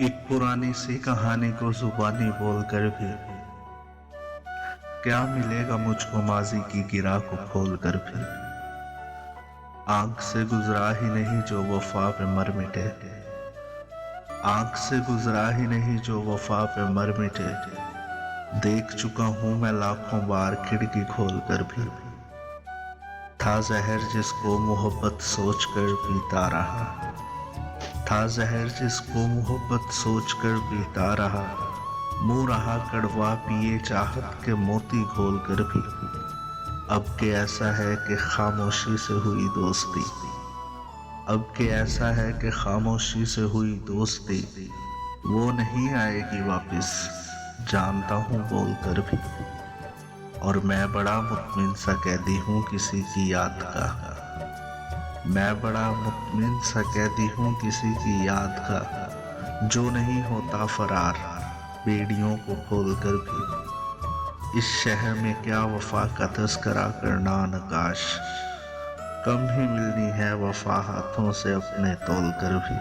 एक पुरानी सी कहानी को जुबानी बोलकर भी क्या मिलेगा मुझको माजी की गिरा को खोल कर भी। आंख से गुजरा ही नहीं जो वफा पे मर मिटे, आंख से गुजरा ही नहीं जो वफा पे मर मिटे। देख चुका हूं मैं लाखों बार खिड़की खोल कर भी। था जहर जिसको मोहब्बत सोच कर पीता रहा, था जहर जिसको मोहब्बत सोच कर पीता रहा। मुंह रहा कड़वा पिए चाहत के मोती घोल कर भी। अब के ऐसा है कि खामोशी से हुई दोस्ती, अब के ऐसा है कि खामोशी से हुई दोस्ती वो नहीं आएगी वापस, जानता हूँ बोल कर भी। और मैं बड़ा मुतमिन सा कैदी हूँ किसी की याद का, मैं बड़ा मुतमिन सा कैदी हूँ किसी की याद का, जो नहीं होता फरार बेड़ियों को खोल कर भी। इस शहर में क्या वफा का तस्करा करना नकाश, कम ही मिलनी है वफा हाथों से अपने तोल कर भी।